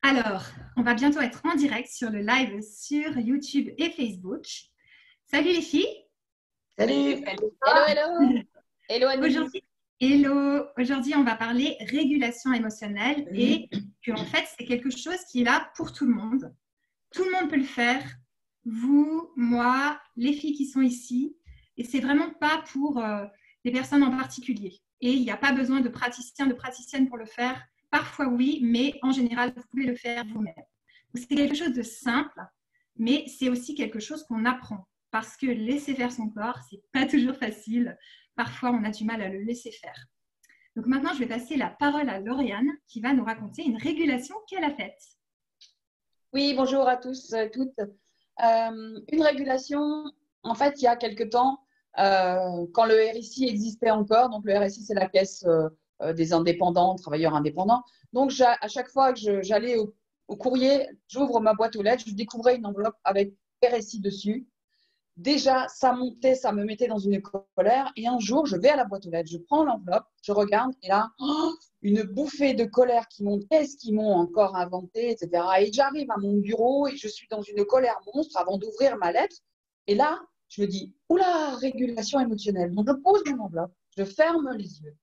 Alors, on va bientôt être en direct sur le live sur YouTube et Facebook. Salut les filles. Salut! Hello, hello! Hello, Annelise! Aujourd'hui, on va parler régulation émotionnelle et que en fait, c'est quelque chose qui est là pour tout le monde. Tout le monde peut le faire. Vous, moi, les filles qui sont ici. Et c'est vraiment pas pour des personnes en particulier. Et il n'y a pas besoin de praticien, de praticienne pour le faire. Parfois oui, mais en général, vous pouvez le faire vous-même. C'est quelque chose de simple, mais c'est aussi quelque chose qu'on apprend. Parce que laisser faire son corps, c'est pas toujours facile. Parfois, on a du mal à le laisser faire. Donc maintenant, je vais passer la parole à Lauriane qui va nous raconter une régulation qu'elle a faite. Oui, bonjour à tous, toutes. Une régulation, en fait, il y a quelque temps, quand le RSI existait encore, donc le RSI, c'est la caisse des indépendants, travailleurs indépendants. Donc, à chaque fois que j'allais au courrier, j'ouvre ma boîte aux lettres, je découvrais une enveloppe avec RSI dessus. Déjà, ça montait, ça me mettait dans une colère. Et un jour, je vais à la boîte aux lettres, je prends l'enveloppe, je regarde, et là, une bouffée de colère qui monte. Qu'est-ce qu'ils m'ont encore inventé, etc. Et j'arrive à mon bureau et je suis dans une colère monstre avant d'ouvrir ma lettre. Et là, je me dis, oula, régulation émotionnelle. Donc, je pose mon enveloppe, je ferme les yeux.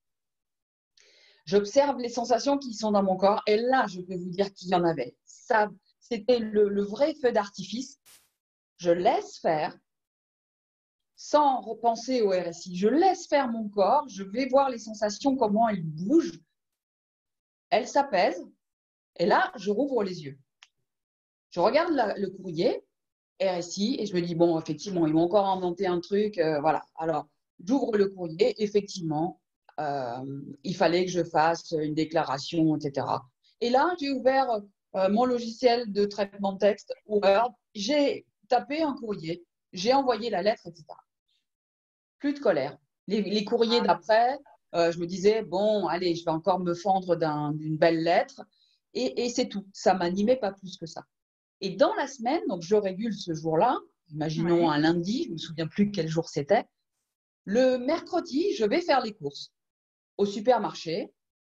J'observe les sensations qui sont dans mon corps. Et là, je peux vous dire qu'il y en avait. Ça, c'était le vrai feu d'artifice. Je laisse faire. Sans repenser au RSI. Je laisse faire mon corps, je vais voir les sensations, comment elles bougent, elles s'apaisent, et là, je rouvre les yeux. Je regarde le courrier, RSI, et je me dis, bon, effectivement, ils m'ont encore inventé un truc, voilà. Alors, j'ouvre le courrier, effectivement, il fallait que je fasse une déclaration, etc. Et là, j'ai ouvert mon logiciel de traitement de texte, Word, j'ai tapé un courrier, j'ai envoyé la lettre, etc. Plus de colère. Les courriers d'après, je me disais, bon, allez, je vais encore me fendre d'une belle lettre. Et c'est tout. Ça ne m'animait pas plus que ça. Et dans la semaine, donc je régule ce jour-là, imaginons un lundi, je ne me souviens plus quel jour c'était. Le mercredi, je vais faire les courses au supermarché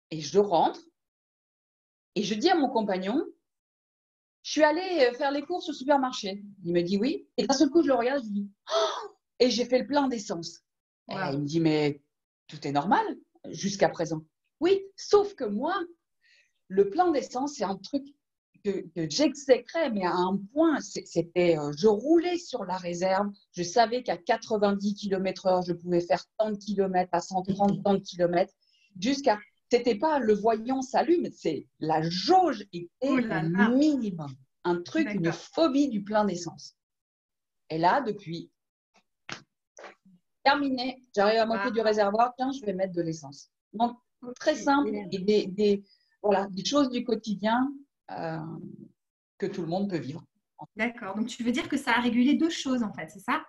et je rentre et je dis à mon compagnon, je suis allée faire les courses au supermarché. Il me dit oui. Et d'un seul coup, je le regarde, je lui dis, oh, et j'ai fait le plein d'essence. Wow. Et il me dit, mais tout est normal jusqu'à présent. Oui, sauf que moi, le plein d'essence, c'est un truc que j'exécrais, mais à un point, c'était, je roulais sur la réserve. Je savais qu'à 90 km/h, je pouvais faire tant de kilomètres, à 130, tant de kilomètres, jusqu'à, c'était pas le voyant s'allume, c'est la jauge était au minimum. Un truc, une phobie du plein d'essence. Et là, depuis, terminé, j'arrive à moitié du réservoir, tiens, je vais mettre de l'essence. Donc, très simple, et voilà, des choses du quotidien que tout le monde peut vivre. D'accord, donc tu veux dire que ça a régulé deux choses en fait, c'est ça?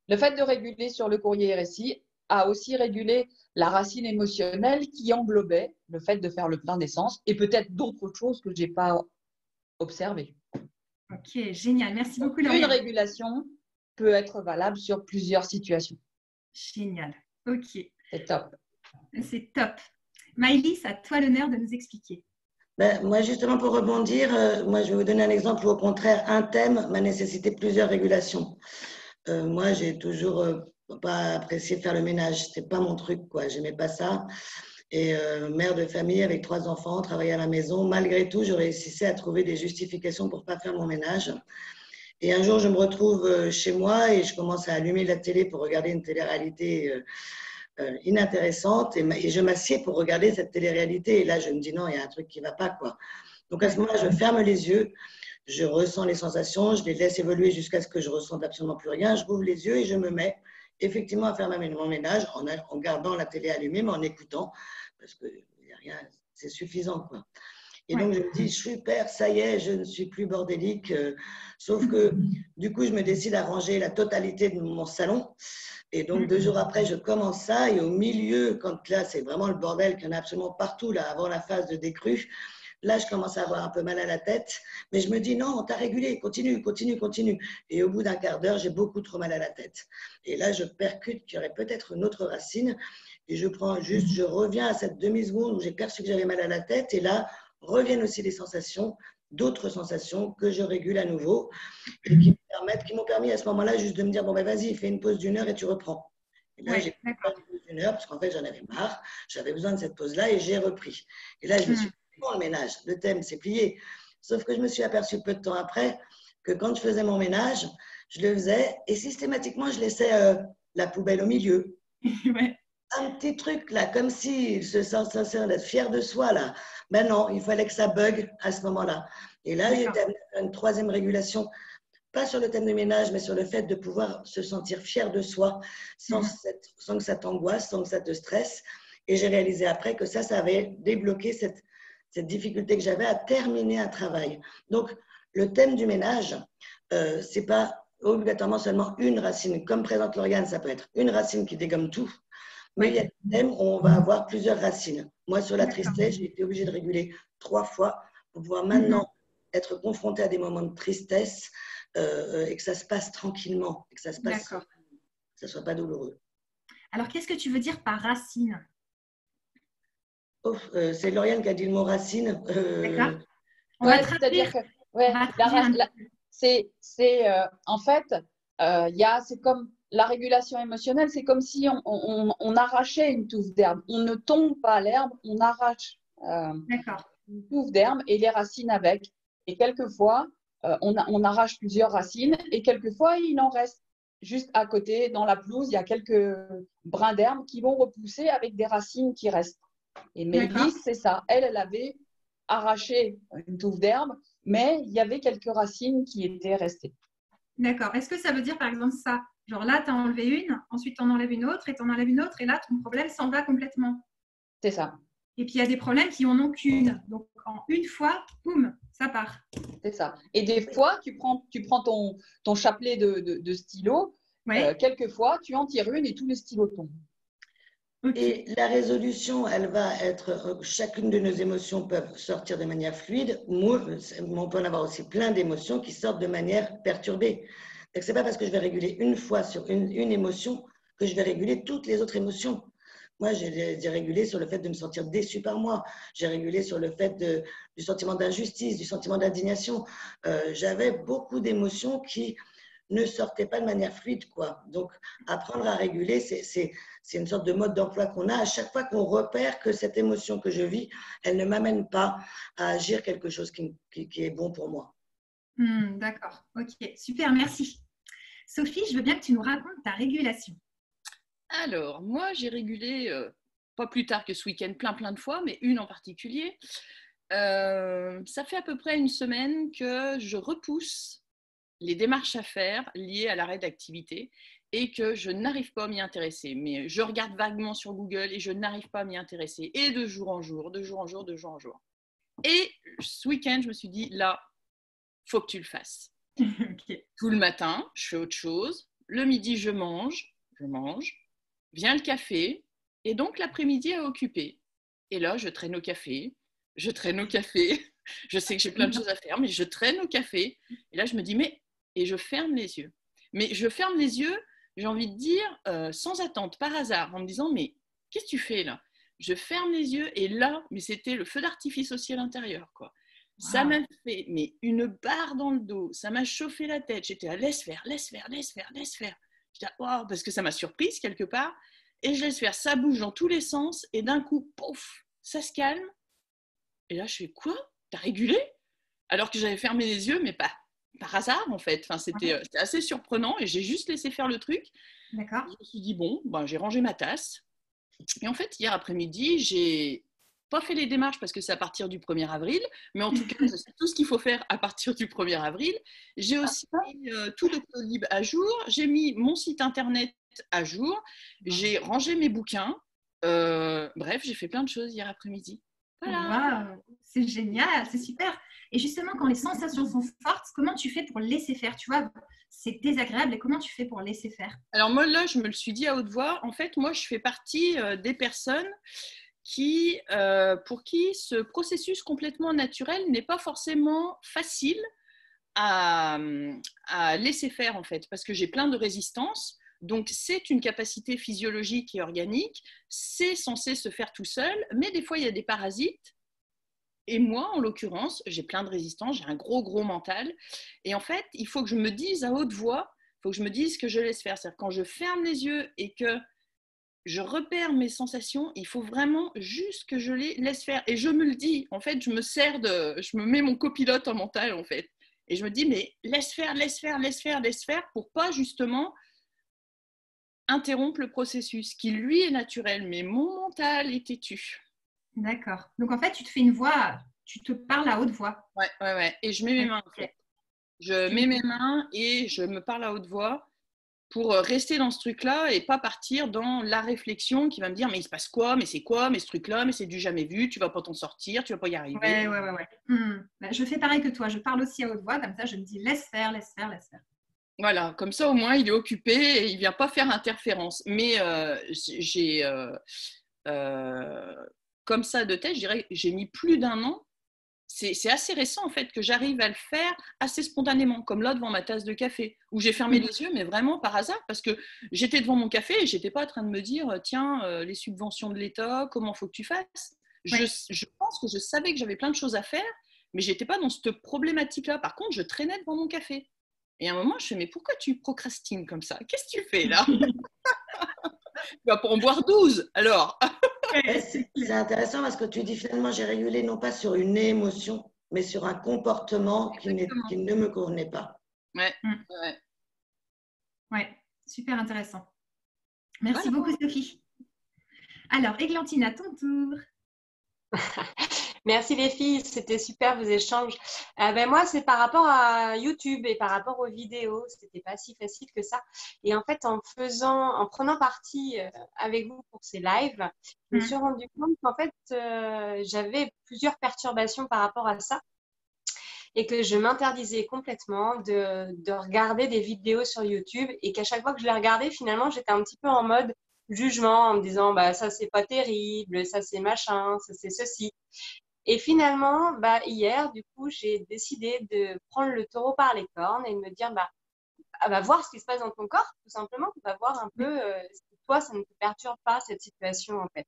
Le fait de réguler sur le courrier RSI a aussi régulé la racine émotionnelle qui englobait le fait de faire le plein d'essence et peut-être d'autres choses que je n'ai pas observées. Ok, génial, merci beaucoup Lauriane. Une régulation peut être valable sur plusieurs situations. Génial, ok. C'est top. C'est top. Maëlys, à toi l'honneur de nous expliquer. Ben, moi, justement, pour rebondir, moi, je vais vous donner un exemple où, au contraire, un thème m'a nécessité plusieurs régulations. Moi, j'ai toujours pas apprécié faire le ménage. C'était pas mon truc, quoi. J'aimais pas ça. Et mère de famille avec 3 enfants, travaillais à la maison. Malgré tout, je réussissais à trouver des justifications pour pas faire mon ménage. Et un jour, je me retrouve chez moi et je commence à allumer la télé pour regarder une télé-réalité inintéressante et je m'assieds pour regarder cette télé-réalité et là je me dis non, il y a un truc qui ne va pas quoi. Donc à ce moment-là, je ferme les yeux, je ressens les sensations, je les laisse évoluer jusqu'à ce que je ressente absolument plus rien, je rouvre les yeux et je me mets effectivement à faire mon ménage en gardant la télé allumée mais en écoutant parce que y a rien, c'est suffisant quoi. Et donc, je me dis, super, ça y est, je ne suis plus bordélique. Sauf que, du coup, je me décide à ranger la totalité de mon salon. Et donc, 2 jours après, je commence ça. Et au milieu, quand là, c'est vraiment le bordel qu'il y en a absolument partout, là, avant la phase de décrue, là, je commence à avoir un peu mal à la tête. Mais je me dis, non, t'as régulé, continue, continue, continue. Et au bout d'un quart d'heure, j'ai beaucoup trop mal à la tête. Et là, je percute qu'il y aurait peut-être une autre racine. Et je prends juste, je reviens à cette demi-seconde où j'ai perçu que j'avais mal à la tête. Et là, reviennent aussi les sensations d'autres sensations que je régule à nouveau et qui m'ont permis à ce moment-là juste de me dire, bon, ben vas-y, fais une pause d'1 heure et tu reprends. Et là, j'ai fait une pause d'1 heure parce qu'en fait, j'en avais marre. J'avais besoin de cette pause-là et j'ai repris. Et là, je me suis dit, bon, le ménage, le thème, c'est plié. Sauf que je me suis aperçue peu de temps après que quand je faisais mon ménage, je le faisais et systématiquement, je laissais la poubelle au milieu. Ouais. Un petit truc là, comme s'il se sent d'être fier de soi là. Ben non, il fallait que ça bug à ce moment-là. Et là, j'ai été amenée à faire une troisième régulation, pas sur le thème du ménage, mais sur le fait de pouvoir se sentir fier de soi sans que ça t'angoisse, sans que ça te stresse. Et j'ai réalisé après que ça avait débloqué cette difficulté que j'avais à terminer un travail. Donc, le thème du ménage, c'est pas obligatoirement seulement une racine. Comme présente Lauriane, ça peut être une racine qui dégomme tout. Mais il y a des thèmes où on va avoir plusieurs racines. Moi, sur la tristesse, j'ai été obligée de réguler 3 fois pour pouvoir maintenant être confrontée à des moments de tristesse et que ça se passe tranquillement, et que ça se passe, que ça ne soit pas douloureux. Alors, qu'est-ce que tu veux dire par racine? C'est Lauriane qui a dit le mot racine. D'accord. C'est-à-dire que en fait, c'est comme la régulation émotionnelle, c'est comme si on arrachait une touffe d'herbe. On ne tombe pas l'herbe, on arrache une touffe d'herbe et les racines avec. Et quelquefois, on arrache plusieurs racines et quelquefois, il en reste juste à côté, dans la pelouse, il y a quelques brins d'herbe qui vont repousser avec des racines qui restent. Et Maëlys, c'est ça. Elle avait arraché une touffe d'herbe, mais il y avait quelques racines qui étaient restées. D'accord. Est-ce que ça veut dire, par exemple, ça? Genre là, tu as enlevé une, ensuite tu en enlèves une autre, et tu en enlèves une autre, et là, ton problème s'en va complètement. C'est ça. Et puis, il y a des problèmes qui en ont qu'une. Donc, en une fois, boum, ça part. C'est ça. Et des fois, tu prends ton chapelet de stylo, quelquefois, tu en tires une et tous les stylos tombent. Et la résolution, elle va être, chacune de nos émotions peuvent sortir de manière fluide. On peut en avoir aussi plein d'émotions qui sortent de manière perturbée. Donc, ce n'est pas parce que je vais réguler une fois sur une émotion que je vais réguler toutes les autres émotions. Moi, j'ai régulé sur le fait de me sentir déçue par moi. J'ai régulé sur le fait du sentiment d'injustice, du sentiment d'indignation. J'avais beaucoup d'émotions qui ne sortaient pas de manière fluide, quoi. Donc, apprendre à réguler, c'est une sorte de mode d'emploi qu'on a à chaque fois qu'on repère que cette émotion que je vis, elle ne m'amène pas à agir quelque chose qui est bon pour moi. D'accord, ok, super, merci. Sophie, je veux bien que tu nous racontes ta régulation. Alors, moi, j'ai régulé, pas plus tard que ce week-end, plein de fois, mais une en particulier. Ça fait à peu près une semaine que je repousse les démarches à faire liées à l'arrêt d'activité et que je n'arrive pas à m'y intéresser. Mais je regarde vaguement sur Google et je n'arrive pas à m'y intéresser. Et de jour en jour, de jour en jour, de jour en jour. Et ce week-end, je me suis dit, là, faut que tu le fasses. Okay. Tout le matin, je fais autre chose. Le midi, je mange. Vient le café. Et donc, l'après-midi est occupé. Et là, je traîne au café. Je sais que j'ai plein de choses à faire, mais je traîne au café. Et là, je me dis, et je ferme les yeux. Mais je ferme les yeux, j'ai envie de dire, sans attente, par hasard, en me disant, mais qu'est-ce que tu fais là? Je ferme les yeux et là, mais c'était le feu d'artifice aussi à l'intérieur, quoi. Wow. Ça m'a fait une barre dans le dos, ça m'a chauffé la tête. J'étais là, laisse faire. J'étais là, wow, parce que ça m'a surprise quelque part. Et je laisse faire, ça bouge dans tous les sens. Et d'un coup, pouf, ça se calme. Et là, je fais quoi? T'as régulé? Alors que j'avais fermé les yeux, mais pas par hasard en fait. Enfin, c'était assez surprenant et j'ai juste laissé faire le truc. D'accord. Je me suis dit, bon, j'ai rangé ma tasse. Et en fait, hier après-midi, j'ai pas fait les démarches parce que c'est à partir du 1er avril, mais en tout cas, c'est tout ce qu'il faut faire à partir du 1er avril. J'ai aussi mis tout Doctolib à jour, j'ai mis mon site internet à jour, j'ai rangé mes bouquins. Bref, j'ai fait plein de choses hier après-midi. Voilà. Wow, c'est génial, c'est super. Et justement, quand les sensations sont fortes, comment tu fais pour laisser faire? Tu vois, c'est désagréable et comment tu fais pour laisser faire? Alors moi, là, je me le suis dit à haute voix. En fait, moi, je fais partie des personnes pour qui ce processus complètement naturel n'est pas forcément facile à laisser faire, en fait, parce que j'ai plein de résistances. Donc, c'est une capacité physiologique et organique, c'est censé se faire tout seul, mais des fois, il y a des parasites Et moi, en l'occurrence, j'ai plein de résistance, j'ai un gros mental. Et en fait, il faut que je me dise à haute voix, il faut que je me dise que je laisse faire. C'est-à-dire quand je ferme les yeux et que je repère mes sensations, il faut vraiment juste que je les laisse faire. Et je me le dis, en fait, je me mets mon copilote en mental, en fait. Et je me dis, mais laisse faire, pour pas justement interrompre le processus, qui lui est naturel, mais mon mental est têtu. D'accord. Donc, en fait, tu te fais une voix, tu te parles à haute voix. Ouais. Et je mets mes mains, en fait. Je mets mes mains et je me parle à haute voix pour rester dans ce truc-là et pas partir dans la réflexion qui va me dire mais il se passe quoi, mais c'est quoi, mais ce truc-là, mais c'est du jamais vu, tu vas pas t'en sortir, tu vas pas y arriver. Ouais. Je fais pareil que toi, je parle aussi à haute voix, comme ça je me dis laisse faire. Voilà, comme ça au moins il est occupé et il vient pas faire interférence. Mais j'ai comme ça de tête, je dirais, j'ai mis plus d'un an. C'est assez récent en fait que j'arrive à le faire assez spontanément, comme là devant ma tasse de café, où j'ai fermé les yeux, mais vraiment par hasard, parce que j'étais devant mon café et j'étais pas en train de me dire tiens, les subventions de l'État, comment faut que tu fasses. Je pense que je savais que j'avais plein de choses à faire, mais j'étais pas dans cette problématique-là. Par contre, je traînais devant mon café. Et à un moment, je fais mais pourquoi tu procrastines comme ça? Qu'est-ce que tu fais là? Tu vas pas en boire 12 alors. C'est intéressant parce que tu dis finalement j'ai régulé non pas sur une émotion, mais sur un comportement qui ne me convenait pas. Ouais, super intéressant. Merci beaucoup Sophie. Alors, Églantine, à ton tour. Merci les filles, c'était super vos échanges. Moi, c'est par rapport à YouTube et par rapport aux vidéos. C'était pas si facile que ça. Et en fait, en prenant partie avec vous pour ces lives, je me suis rendu compte qu'en fait, j'avais plusieurs perturbations par rapport à ça et que je m'interdisais complètement de regarder des vidéos sur YouTube et qu'à chaque fois que je les regardais, finalement, j'étais un petit peu en mode jugement en me disant bah ça c'est pas terrible, ça c'est machin, ça c'est ceci. Et finalement, hier, du coup, j'ai décidé de prendre le taureau par les cornes et de me dire, voir ce qui se passe dans ton corps, tout simplement. Va voir un peu si toi, ça ne te perturbe pas, cette situation, en fait.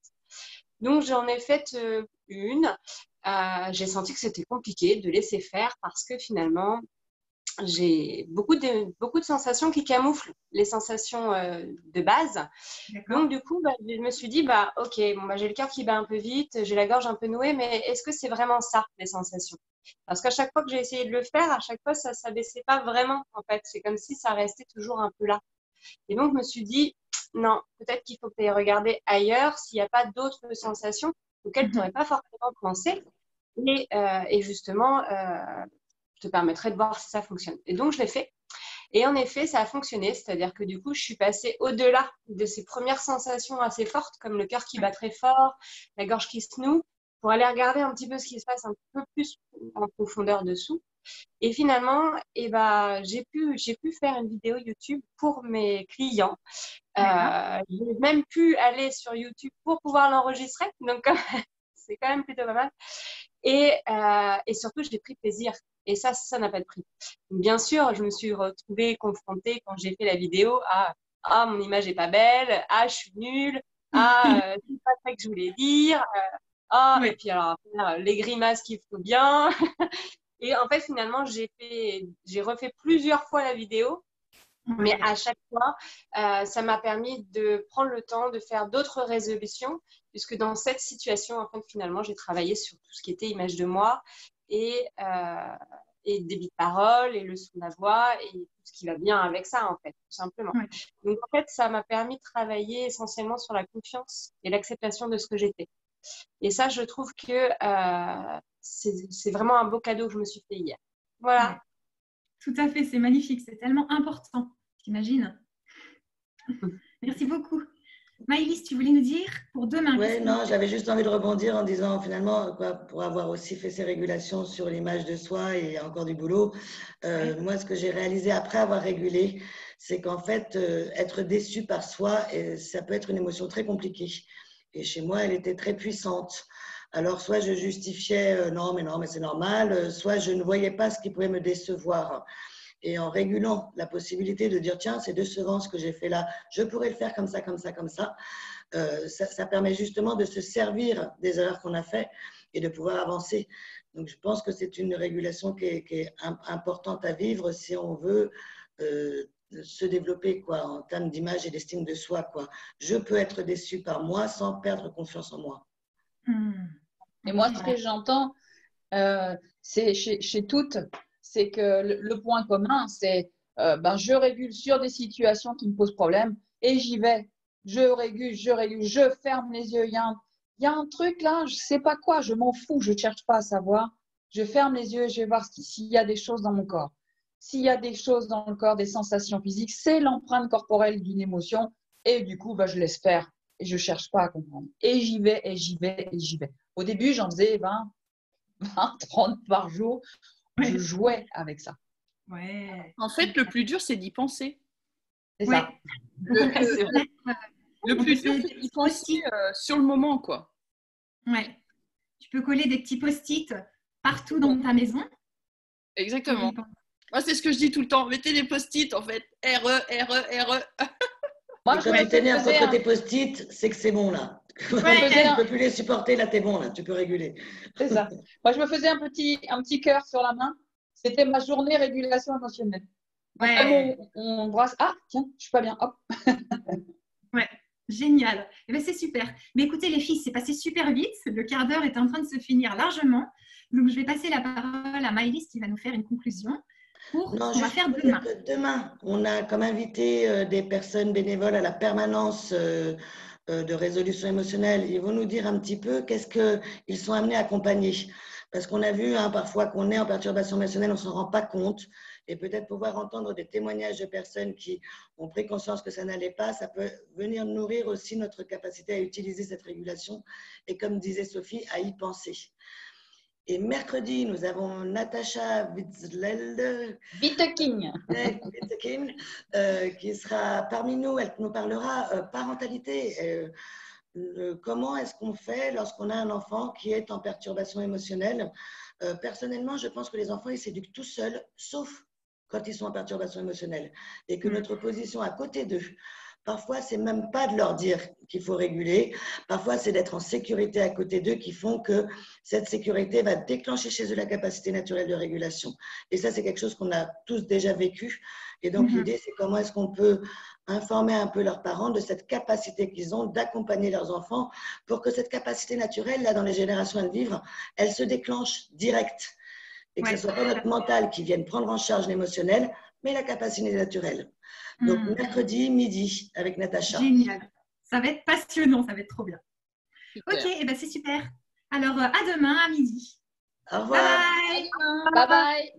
Donc, j'en ai fait une. J'ai senti que c'était compliqué de laisser faire parce que finalement, j'ai beaucoup de sensations qui camouflent les sensations de base. Donc, du coup, je me suis dit, ok, j'ai le cœur qui bat un peu vite, j'ai la gorge un peu nouée, mais est-ce que c'est vraiment ça, les sensations? Parce qu'à chaque fois que j'ai essayé de le faire, à chaque fois, ça ne baissait pas vraiment, en fait. C'est comme si ça restait toujours un peu là. Et donc, je me suis dit, non, peut-être qu'il faut que tu ailles regarder ailleurs s'il n'y a pas d'autres sensations auxquelles tu n'aurais pas forcément pensé. Et justement, te permettrait de voir si ça fonctionne. Et donc, je l'ai fait. Et en effet, ça a fonctionné. C'est-à-dire que du coup, je suis passée au-delà de ces premières sensations assez fortes, comme le cœur qui bat très fort, la gorge qui se noue, pour aller regarder un petit peu ce qui se passe un peu plus en profondeur dessous. Et finalement, j'ai pu faire une vidéo YouTube pour mes clients. J'ai même pu aller sur YouTube pour pouvoir l'enregistrer. Donc, c'est quand même plutôt pas mal. Et surtout, j'ai pris plaisir. Et ça n'a pas de prix. Bien sûr, je me suis retrouvée confrontée quand j'ai fait la vidéo à « Ah, mon image est pas belle. Ah, je suis nulle. Ah, c'est pas ça que je voulais dire. Et puis alors, les grimaces qu'il faut bien. » Et en fait, finalement, j'ai refait plusieurs fois la vidéo. Mais à chaque fois, ça m'a permis de prendre le temps de faire d'autres résolutions, puisque dans cette situation, en fait, finalement, j'ai travaillé sur tout ce qui était image de moi et débit de parole et le son de la voix et tout ce qui va bien avec ça, en fait, tout simplement. Donc, en fait, ça m'a permis de travailler essentiellement sur la confiance et l'acceptation de ce que j'étais. Et ça, je trouve que c'est vraiment un beau cadeau que je me suis fait hier. Voilà. Ouais. Tout à fait, c'est magnifique, c'est tellement important, t'imagines? Merci beaucoup. Maëlys, tu voulais nous dire pour demain? Oui, non, j'avais juste envie de rebondir en disant finalement, pour avoir aussi fait ces régulations sur l'image de soi et il y a encore du boulot, moi, ce que j'ai réalisé après avoir régulé, c'est qu'en fait, être déçu par soi, ça peut être une émotion très compliquée. Et chez moi, elle était très puissante. Alors, soit je justifiais, non, mais c'est normal, soit je ne voyais pas ce qui pouvait me décevoir. Et en régulant la possibilité de dire, tiens, c'est décevant ce que j'ai fait là, je pourrais le faire comme ça, ça permet justement de se servir des erreurs qu'on a faites et de pouvoir avancer. Donc, je pense que c'est une régulation qui est importante à vivre si on veut se développer quoi, en termes d'image et d'estime de soi. Quoi. Je peux être déçue par moi sans perdre confiance en moi. Et moi, ce que j'entends, c'est chez toutes, c'est que le point commun, c'est je régule sur des situations qui me posent problème et j'y vais. Je régule, je ferme les yeux. Il y a un truc là, je ne sais pas quoi, je m'en fous, je ne cherche pas à savoir. Je ferme les yeux et je vais voir s'il y a des choses dans mon corps. S'il y a des choses dans le corps, des sensations physiques, c'est l'empreinte corporelle d'une émotion et du coup, je laisse faire et je ne cherche pas à comprendre. Et j'y vais, et j'y vais, et j'y vais. Au début, j'en faisais 20, 30 par jour. Je jouais avec ça. Ouais. En fait, le plus dur, c'est d'y penser. C'est ça. Le plus dur, c'est d'y penser sur le moment, quoi. Ouais. Tu peux coller des petits post-it partout dans ta maison. Exactement. Moi, c'est ce que je dis tout le temps. Mettez des post-it, en fait. RE, RE, RE. Moi, quand tu t'énerves contre tes post-it, c'est que c'est bon, là. Tu ne peux plus les supporter, là, t'es bon, là. Tu peux réguler. C'est ça. Moi, je me faisais un petit cœur sur la main. C'était ma journée régulation émotionnelle. Comme on brasse, ah, tiens, je suis pas bien, hop. Ouais, génial. Eh bien, c'est super. Mais écoutez, les filles, c'est passé super vite. Le quart d'heure est en train de se finir largement. Donc, je vais passer la parole à Maëlys qui va nous faire une conclusion pour ce qu'on va faire demain. Demain, on a comme invité des personnes bénévoles à la permanence de résolution émotionnelle. Ils vont nous dire un petit peu qu'est-ce qu'ils sont amenés à accompagner. Parce qu'on a vu parfois qu'on est en perturbation émotionnelle, on ne s'en rend pas compte. Et peut-être pouvoir entendre des témoignages de personnes qui ont pris conscience que ça n'allait pas, ça peut venir nourrir aussi notre capacité à utiliser cette régulation et, comme disait Sophie, à y penser. Et mercredi, nous avons Natacha Witteking, qui sera parmi nous. Elle nous parlera parentalité. Comment est-ce qu'on fait lorsqu'on a un enfant qui est en perturbation émotionnelle? Personnellement, je pense que les enfants, ils s'éduquent tout seuls, sauf quand ils sont en perturbation émotionnelle. Et que notre position à côté d'eux, parfois, c'est même pas de leur dire qu'il faut réguler. Parfois, c'est d'être en sécurité à côté d'eux qui font que cette sécurité va déclencher chez eux la capacité naturelle de régulation. Et ça, c'est quelque chose qu'on a tous déjà vécu. Et donc, l'idée, c'est comment est-ce qu'on peut informer un peu leurs parents de cette capacité qu'ils ont d'accompagner leurs enfants pour que cette capacité naturelle, là, dans les générations à vivre, elle se déclenche direct. Et que ce ne soit pas notre mental qui vienne prendre en charge l'émotionnel, mais la capacité naturelle. Donc, mercredi, midi, avec Natacha. Génial. Ça va être passionnant, ça va être trop bien. Super. Ok, et ben c'est super. Alors, à demain, à midi. Au revoir. Bye bye. bye bye.